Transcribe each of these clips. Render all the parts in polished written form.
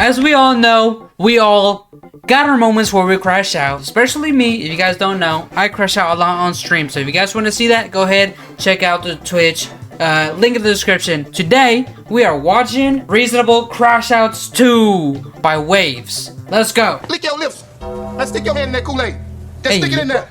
As we all know, we all got our moments where we crash out. Especially me. If you guys don't know, I crash out a lot on stream. So if you guys want to see that, go ahead, check out the Twitch. Link in the description. Today, we are watching Reasonable Crashouts 2 by Waves. Let's go. Lick your lips. Now stick your hand in that Kool-Aid. Just stick it in there.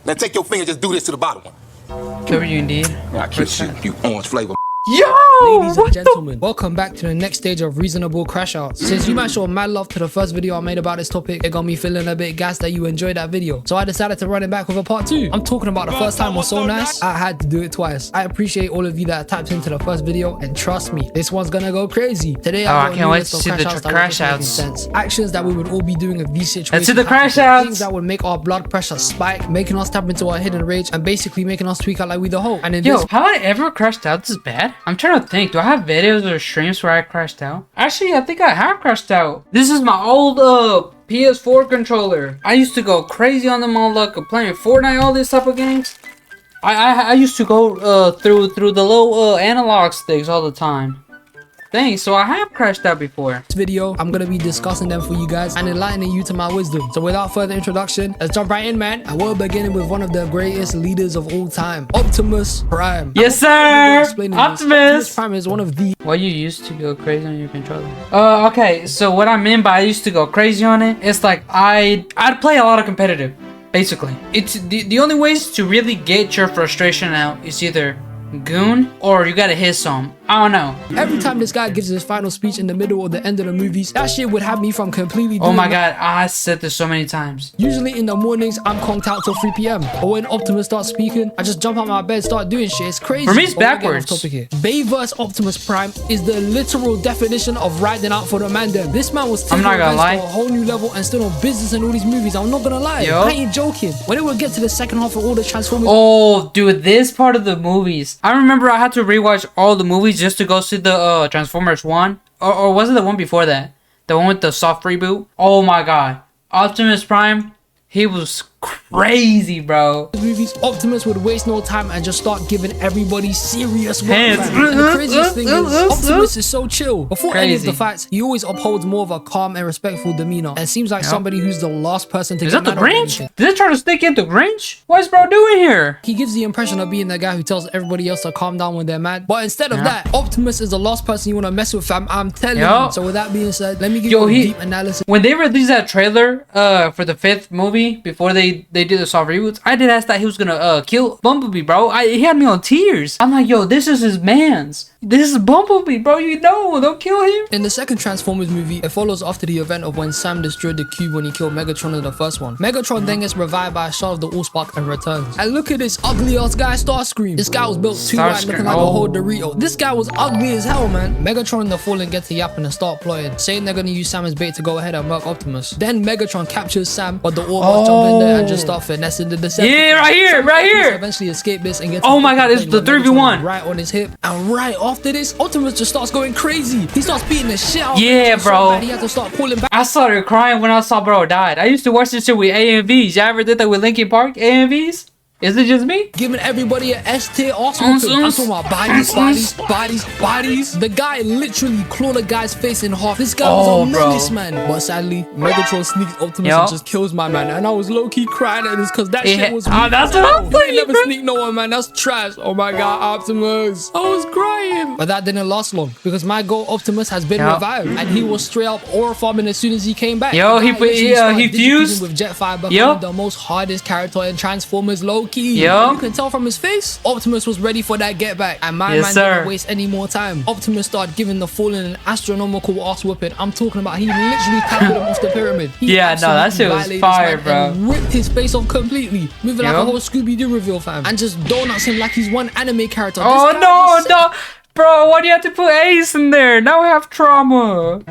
Now take your finger, just do this to the bottom one. Cover you indeed. I kiss you, you orange flavor. Yo! Ladies and gentlemen, welcome back to the next stage of Reasonable Crashouts. Since you might show mad love to the first video I made about this topic, it got me feeling a bit gassed that you enjoyed that video. So I decided to run it back with a part 2. I'm talking about the first time was so nice, I had to do it twice. I appreciate all of you that tapped into the first video, and trust me, this one's gonna go crazy. Today I can't wait to see the crash outs. Actions that we would all be doing in these situations. Let's see the crash outs. Things that would make our blood pressure spike, making us tap into our hidden rage, and basically making us tweak out like we the whole. And in Yo, this, have I ever crashed out this bad? I'm trying to think. Do I have videos or streams where I crashed out? Actually, I think I have crashed out. This is my old PS4 controller. I used to go crazy on them all, like playing Fortnite, all these type of games. I used to go through the low analog sticks all the time. Thanks, so I have crashed out before. This video, I'm gonna be discussing them for you guys and enlightening you to my wisdom. So without further introduction, let's jump right in, man. And we're beginning with one of the greatest leaders of all time, Optimus Prime. Yes, sir! Optimus Prime is one of the... Well, you used to go crazy on your controller. Okay, so what I mean by I used to go crazy on it, it's like I'd play a lot of competitive, basically. It's the only ways to really get your frustration out is either goon or you gotta hit some. I don't know. Every time this guy gives his final speech in the middle or the end of the movies, that shit would have me from completely doing Oh my god, I said this so many times. Usually in the mornings, I'm conked out till 3 p.m. But when Optimus starts speaking, I just jump out my bed, start doing shit. It's crazy. For me, it's backwards. Bay vs Optimus Prime is the literal definition of riding out for the man them. This man was taking to a whole new level and still on business in all these movies. I'm not gonna lie. Yo. I ain't joking. When it would get to the second half of all the Transformers. Oh, dude, this part of the movies. I remember I had to rewatch all the movies just to go see the Transformers 1. Or was it the one before that? The one with the soft reboot? Oh my god. Optimus Prime, he was crazy, bro. Movies, Optimus would waste no time and just start giving everybody serious work. And the craziest thing is, Optimus is so chill. Before any of the fights, he always upholds more of a calm and respectful demeanor, and seems like somebody who's the last person to Is get that the mad Grinch? anything. Did they try to sneak into Grinch? What is bro doing here? He gives the impression of being the guy who tells everybody else to calm down when they're mad. But instead of that, Optimus is the last person you want to mess with, fam. I'm telling you. So with that being said, let me give you a deep analysis. When they released that trailer for the 5th movie, before they did the soft reboots, I did ask that he was gonna kill Bumblebee, bro. He had me on tears. I'm like, yo, this is his man's. This is Bumblebee, bro. You know, don't kill him. In the second Transformers movie, it follows after the event of when Sam destroyed the cube when he killed Megatron in the first one. Megatron then gets revived by a shot of the Allspark and returns. And look at this ugly ass guy, Starscream. This guy was built too right, looking like a whole Dorito. This guy was ugly as hell, man. Megatron and the Fallen get to yapping and start plotting, saying they're gonna use Sam as bait to go ahead and murk Optimus. Then Megatron captures Sam, but the Autobots jump in there and just start finessing the Decepticons. Yeah, right here. Eventually escape this and get oh my god, it's the 3v1 right on his hip. And right after this, Optimus just starts going crazy. He starts beating the shit out of him. Bro. So he had to start pulling back. I started crying when I saw bro died. I used to watch this shit with AMVs. Y'all ever did that with Linkin Park AMVs? Is it just me? Giving everybody an S-tier awesome. I'm talking about bodies. The guy literally clawed a guy's face in half. This guy was a menace, man. But sadly, Megatron sneaks Optimus and just kills my man. And I was low-key crying at this because that shit was weak. That's what I'm saying. Never sneak no one, man. That's trash. Oh my god, Optimus. I was crying. But that didn't last long because my goal Optimus has been revived. And he was straight up aura farming as soon as he came back. Yo, he fused with Jetfire, becoming the most hardest character in Transformers low-key. Yo. You can tell from his face, Optimus was ready for that get back. And my man didn't waste any more time. Optimus started giving the Fallen an astronomical ass whipping. I'm talking about he literally tackled him off the pyramid. That shit was fire, bro. And ripped his face off completely. Moving like a whole Scooby-Doo reveal, fam. And just donuts him like he's one anime character. Oh no. Bro, why do you have to put Ace in there? Now I have trauma.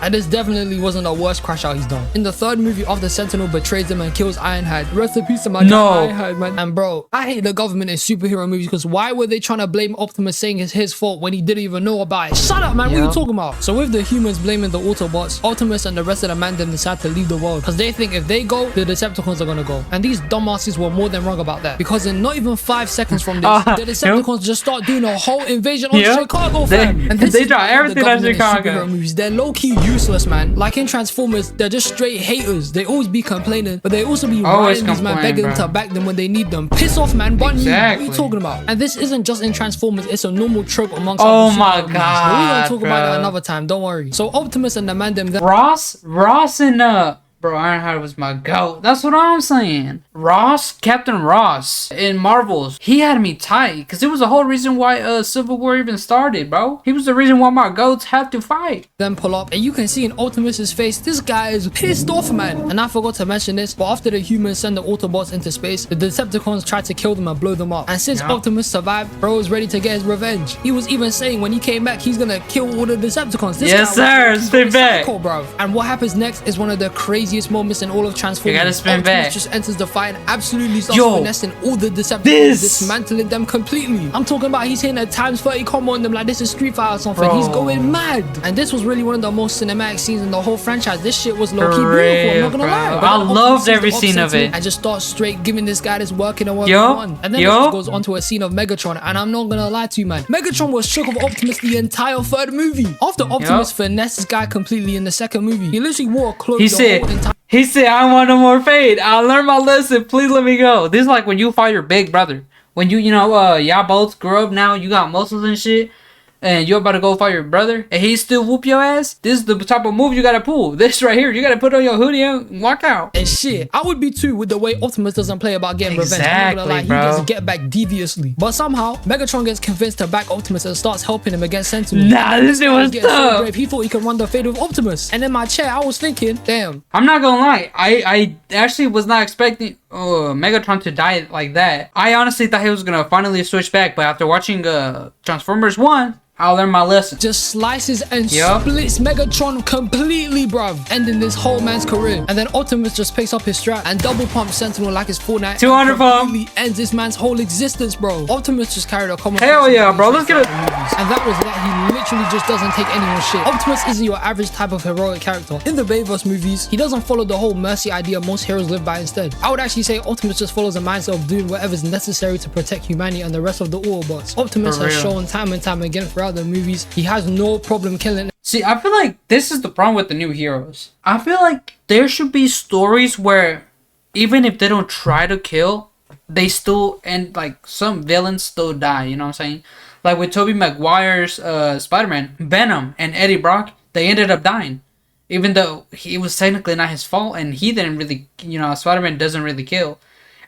And this definitely wasn't the worst crash out he's done. In the third movie, after Sentinel betrays him and kills Ironhide, rest in peace to my guy Ironhide, man. And bro, I hate the government in superhero movies because why were they trying to blame Optimus saying it's his fault when he didn't even know about it? Shut up, man. What are you talking about? So with the humans blaming the Autobots, Optimus and the rest of the Mandem decide to leave the world because they think if they go, the Decepticons are gonna go. And these dumbasses were more than wrong about that because in not even 5 seconds from this, the Decepticons just start doing a whole invasion on Chicago, fam. And they draw everything on Chicago. Movies. They're low-key useless, man. Like in Transformers, they're just straight haters. They always be complaining, but they also be riding these man, begging them to back them when they need them. Piss off, man. What are you talking about? And this isn't just in Transformers, it's a normal trope amongst oh my god. We're gonna talk about it another time, don't worry. So Optimus and the Mandem, Ross and bro, Ironhide was my goat. That's what I'm saying. Captain Ross in Marvels, he had me tight because it was the whole reason why Civil War even started, bro. He was the reason why my goats had to fight. Then pull up, and you can see in Optimus's face, this guy is pissed off, man. And I forgot to mention this, but after the humans send the Autobots into space, the Decepticons tried to kill them and blow them up. And since Optimus survived, bro was ready to get his revenge. He was even saying when he came back, he's gonna kill all the Decepticons. This guy stay back. Psycho, bro. And what happens next is one of the craziest moments in all of Transformers. You gotta spin back. Just enters the fight and absolutely starts finessing all the Decepticons, dismantling them completely. I'm talking about he's hitting a times 30 combo on them like this is Street Fighter or something. He's going mad. And this was really one of the most cinematic scenes in the whole franchise. This shit was low-key beautiful, I'm not gonna lie. I loved every scene of it. And just starts straight giving this guy this working and working on. And then it just goes on to a scene of Megatron. And I'm not gonna lie to you, man. Megatron was shook of Optimus the entire third movie. After Optimus finessed this guy completely in the second movie, he literally wore a cloak He said, I want no more fate. I learned my lesson. Please let me go. This is like when you fight your big brother. When y'all both grew up now, you got muscles and shit, and you're about to go fight your brother, and he still whoop your ass. This is the type of move you gotta pull. This right here, you gotta put on your hoodie and walk out. And shit, I would be too with the way Optimus doesn't play about getting revenge. I'm not gonna lie, he doesn't get back deviously. But somehow, Megatron gets convinced to back Optimus and starts helping him against Sentinel. Nah, this shit was tough. So he thought he could run the fade with Optimus. And in my chair, I was thinking, damn. I'm not gonna lie, I actually was not expecting Megatron to die like that. I honestly thought he was gonna finally switch back, but after watching Transformers 1, I learned my lesson. Just slices and splits Megatron completely, bruv, ending this whole man's career. And then Optimus just picks up his strap and double pumps Sentinel like it's Fortnite. 200 pump. Ends this man's whole existence, bro. Optimus just carried a common. Hell yeah, bro. Let's get it. And that was that. He literally just doesn't take anyone's shit. Optimus isn't your average type of heroic character. In the Bayverse movies, he doesn't follow the whole mercy idea most heroes live by instead. I would actually say Optimus just follows a mindset of doing whatever's necessary to protect humanity and the rest of the Autobots. Optimus has shown time and time again throughout the movies, he has no problem killing. See, I feel like this is the problem with the new heroes. I feel like there should be stories where even if they don't try to kill, they still end, like some villains still die, you know what I'm saying? Like with Tobey Maguire's Spider-Man, Venom and Eddie Brock, they ended up dying. Even though it was technically not his fault and he didn't really, Spider-Man doesn't really kill.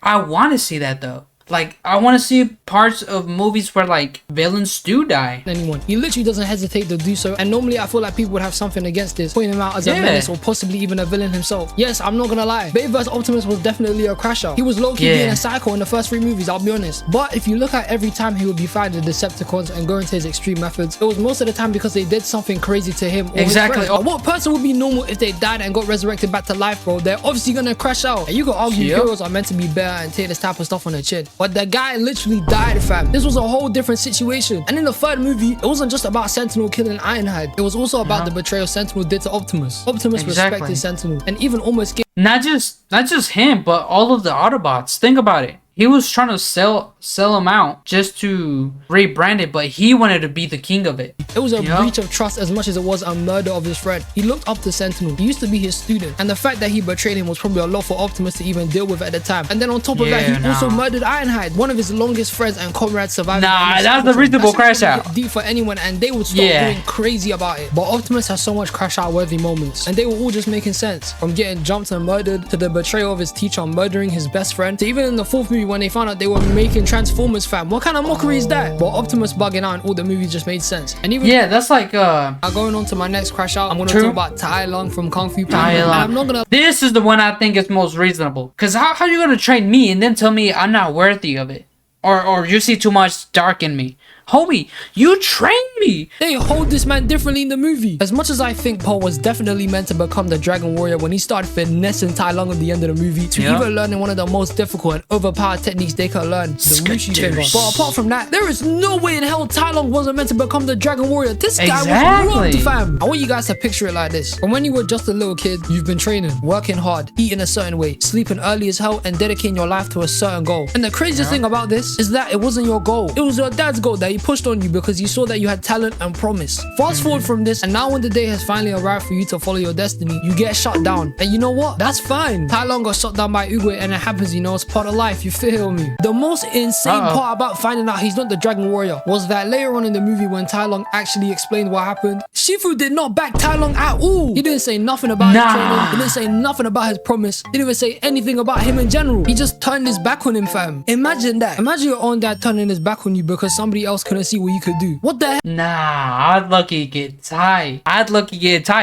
I want to see that though. Like, I want to see parts of movies where, like, villains do die. Anyone. He literally doesn't hesitate to do so. And normally, I feel like people would have something against this, pointing him out as a menace or possibly even a villain himself. Yes, I'm not gonna lie. Bayverse Optimus was definitely a crash out. He was low-key being a psycho in the first 3 movies, I'll be honest. But if you look at every time he would be fighting the Decepticons and going to his extreme methods, it was most of the time because they did something crazy to him or his friends. What person would be normal if they died and got resurrected back to life, bro? They're obviously gonna crash out. And you could argue heroes are meant to be better and take this type of stuff on the chin. But the guy literally died, fam. This was a whole different situation. And in the third movie, it wasn't just about Sentinel killing Ironhide. It was also about the betrayal Sentinel did to Optimus. Optimus respected Sentinel and even almost gave not just him, but all of the Autobots. Think about it. He was trying to sell him out just to rebrand it, but he wanted to be the king of it. It was a breach of trust as much as it was a murder of his friend. He looked up to Sentinel. He used to be his student. And the fact that he betrayed him was probably a lot for Optimus to even deal with at the time. And then on top of that, he also murdered Ironhide, one of his longest friends and comrades surviving. Nah, that's a reasonable crash out. Deep for anyone, and they would start going crazy about it. But Optimus has so much crash out worthy moments. And they were all just making sense. From getting jumped and murdered, to the betrayal of his teacher murdering his best friend, to even in the 4th movie when they found out they were making Transformers, fam. What kind of mockery is that? But Optimus bugging out in all the movies just made sense. And even that's like going on to my next crash out, I'm gonna talk about Tai Lung from Kung Fu Panda. I'm not gonna. This is the one I think is most reasonable. Cause how are you gonna train me and then tell me I'm not worthy of it, or you see too much dark in me? homie, you trained me. They hold this man differently in the movie. As much as I think Paul was definitely meant to become the Dragon Warrior when he started finessing Tai Lung at the end of the movie, to even learning one of the most difficult and overpowered techniques they could learn, the Wuxi finger. But apart from that, there is no way in hell Tai Lung wasn't meant to become the Dragon Warrior. This guy was wrong, fam. I want you guys to picture it like this. From when you were just a little kid, you've been training, working hard, eating a certain way, sleeping early as hell, and dedicating your life to a certain goal. And the craziest thing about this is that it wasn't your goal. It was your dad's goal that he pushed on you because he saw that you had talent and promise. Fast forward from this, and now when the day has finally arrived for you to follow your destiny, you get shot down. And you know what? That's fine. Tai Lung got shot down by Oogway, and it happens, you know, it's part of life, you feel me? The most insane part about finding out he's not the Dragon Warrior was that later on in the movie when Tai Lung actually explained what happened, Shifu did not back Tai Lung at all. He didn't say nothing about his training, he didn't say nothing about his promise, he didn't even say anything about him in general. He just turned his back on him, fam. Imagine that. Imagine your own dad turning his back on you because somebody else couldn't see what you could do. What the hell? Nah, I'd lucky get tied.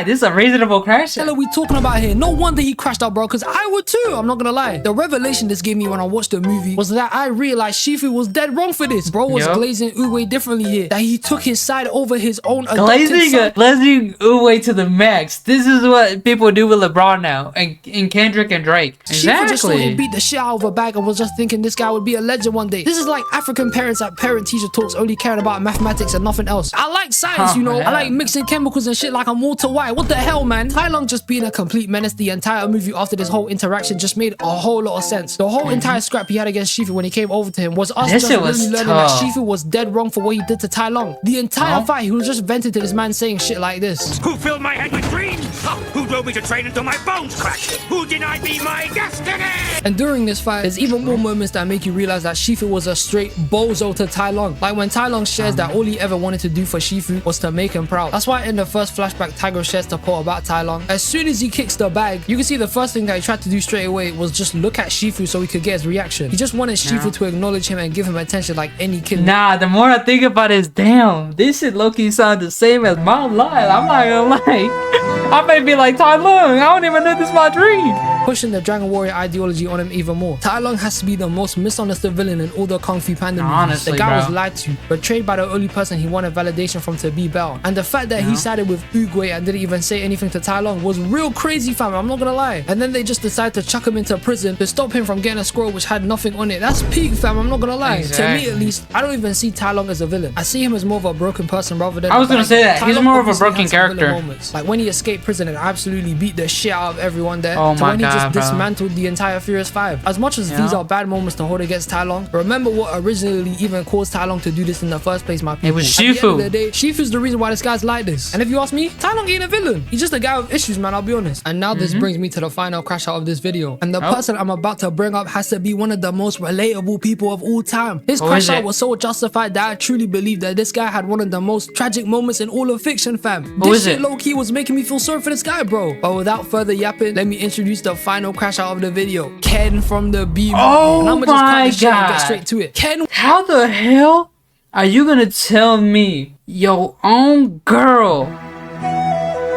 This is a reasonable crash. What are we talking about here? No wonder he crashed out, bro, because I would too. I'm not gonna lie. The revelation this gave me when I watched the movie was that I realized Shifu was dead wrong for this. Bro was glazing Oogway differently here. That he took his side over his own glazing Oogway to the max. This is what people do with LeBron now and Kendrick and Drake. Shifu just saw him beat the shit out of a bag and was just thinking this guy would be a legend one day. This is like African parents at parent-teacher talks only caring about mathematics and nothing else. I like science, you know. I like mixing chemicals and shit like I'm Walter White. What the hell, man? Tai Lung just being a complete menace the entire movie after this whole interaction just made a whole lot of sense. The whole entire scrap he had against Shifu when he came over to him was us just really learning that Shifu was dead wrong for what he did to Tai Lung. The entire fight, he was just vented to this man saying shit like this. Who filled my head with dreams? Who drove me to train until my bones cracked? Who denied me my destiny? And during this fight, there's even more moments that make you realize that Shifu was a straight bozo to Tai Lung. Like when Tai Lung shares that all he ever wanted to do for Shifu was to make him proud. That's why in the first flashback Tiger shares to Paul about Tai Lung, as soon as he kicks the bag, you can see the first thing that he tried to do straight away was just look at Shifu so he could get his reaction. He just wanted Shifu to acknowledge him and give him attention like any kid. Nah, the more I think about it is, damn, this shit low-key sound the same as my life. I'm not gonna lie. I may be like Tai Lung, I don't even know this is my dream. Pushing the Dragon Warrior ideology on him even more. Tai Lung has to be the most misunderstood villain in all the Kung Fu Panda movies. Honestly, the guy was lied to, betrayed by the only person he wanted validation from to be Bell. And the fact that he sided with Oogway and didn't even say anything to Tai Lung was real crazy, fam. I'm not gonna lie. And then they just decided to chuck him into prison to stop him from getting a scroll which had nothing on it. That's peak, fam. I'm not gonna lie. Exactly. To me, at least, I don't even see Tai Lung as a villain. I see him as more of a broken person rather than. I was gonna say that. He's more of a broken character. Like when he escaped prison and absolutely beat the shit out of everyone there. Oh to my when he just God, bro. dismantled the entire Furious 5. As much as these are bad moments to hold against Tai Lung, remember what originally even caused Tai Lung to do this in the first place, my people. It was At the end Shifu. of the day, Shifu's the reason why this guy's like this. And if you ask me, Tai Lung ain't a villain. He's just a guy with issues, man, I'll be honest. And now this brings me to the final crash out of this video. And the person I'm about to bring up has to be one of the most relatable people of all time. His crash out was so justified that I truly believe that this guy had one of the most tragic moments in all of fiction, fam. This shit low-key was making me feel sorry for this guy, bro. But without further yapping, let me introduce the final crash out of the video. Ken from the B movie. Oh and I'm gonna just cut this shit and get straight to it. Ken, how the hell are you gonna tell me your own girl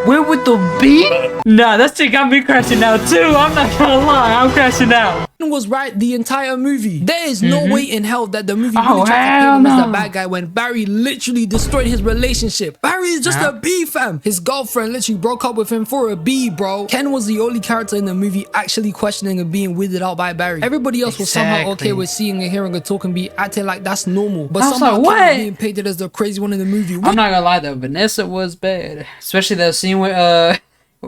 went with the B? Nah, that shit got me crashing out too. I'm not gonna lie, I'm crashing out. was right the entire movie. There is no way in hell that the movie really tried to paint him as the bad guy when Barry literally destroyed his relationship. Barry is just a B, fam. His girlfriend literally broke up with him for a B, bro. Ken was the only character in the movie actually questioning and being weirded out by Barry. Everybody else was somehow okay with seeing and hearing a talk and be acting like that's normal. But somehow Ken was being painted as the crazy one in the movie. I'm not gonna lie though, Vanessa was bad. Especially that scene with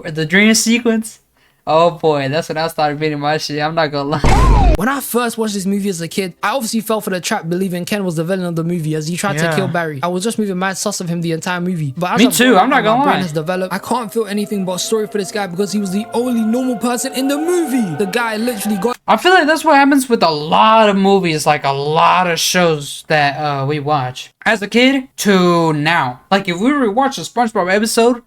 the dream sequence. Oh boy, that's when I started beating my shit. I'm not gonna lie. When I first watched this movie as a kid, I obviously fell for the trap believing Ken was the villain of the movie as he tried to kill Barry. I was just moving mad sus of him the entire movie. But as me too, I'm not gonna lie. Has developed, I can't feel anything but sorry for this guy because he was the only normal person in the movie. The guy literally got... I feel like that's what happens with a lot of movies, like a lot of shows that we watch. As a kid to now. Like if we rewatch a SpongeBob episode,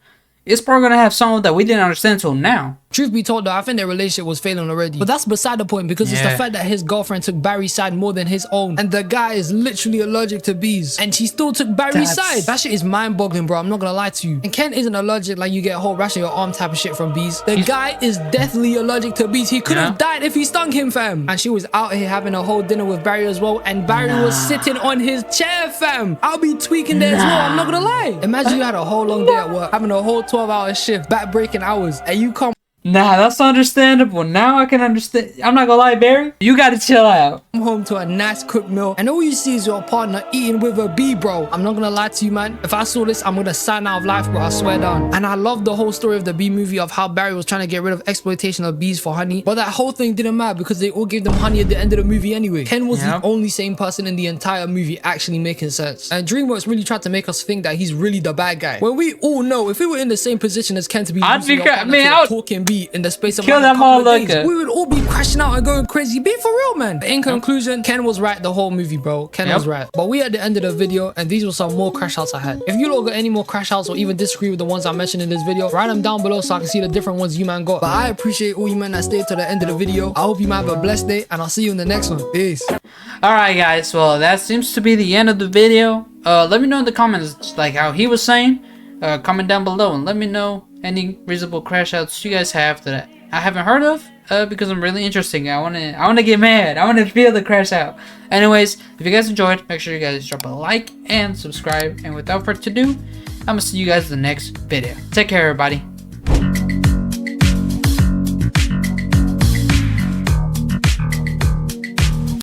it's probably gonna have something that we didn't understand until now. Truth be told though, I think their relationship was failing already. But that's beside the point because it's the fact that his girlfriend took Barry's side more than his own. And the guy is literally allergic to bees. And she still took Barry's side. That shit is mind-boggling, bro. I'm not gonna lie to you. And Ken isn't allergic like you get a whole rash on your arm type of shit from bees. The guy is deathly allergic to bees. He could have died if he stung him, fam. And she was out here having a whole dinner with Barry as well. And Barry was sitting on his chair, fam. I'll be tweaking there as well. I'm not gonna lie. Imagine you had a whole long day at work, having a whole 12-hour shift, back-breaking hours, and you come Nah, that's understandable. Now I can understand. I'm not gonna lie, Barry. You gotta chill out. home to a nice cooked meal and all you see is your partner eating with a bee, bro. I'm not gonna lie to you, man. If I saw this, I'm gonna sign out of life, bro. I swear down. And I love the whole story of the bee movie of how Barry was trying to get rid of exploitation of bees for honey. But that whole thing didn't matter because they all gave them honey at the end of the movie anyway. Ken was the only sane person in the entire movie actually making sense. And DreamWorks really tried to make us think that he's really the bad guy. When we all know if we were in the same position as Ken to be talking bee in the space of kill them all like we would all be crashing out and going crazy. Be for real, man. But in conclusion, Ken was right the whole movie, bro. Ken was right. But we at the end of the video, and these were some more crash outs I had. If you lot got any more crash outs or even disagree with the ones I mentioned in this video, write them down below so I can see the different ones you man got. But I appreciate all you man that stayed to the end of the video. I hope you man have a blessed day, and I'll see you in the next one. Peace. Alright guys, well that seems to be the end of the video. Let me know in the comments like how he was saying. Comment down below and let me know any reasonable crash outs you guys have that I haven't heard of, because I'm really interested. I wanna get mad. I wanna feel the crash out. Anyways, if you guys enjoyed, make sure you guys drop a like and subscribe. And without further ado, I'm gonna see you guys in the next video. Take care, everybody.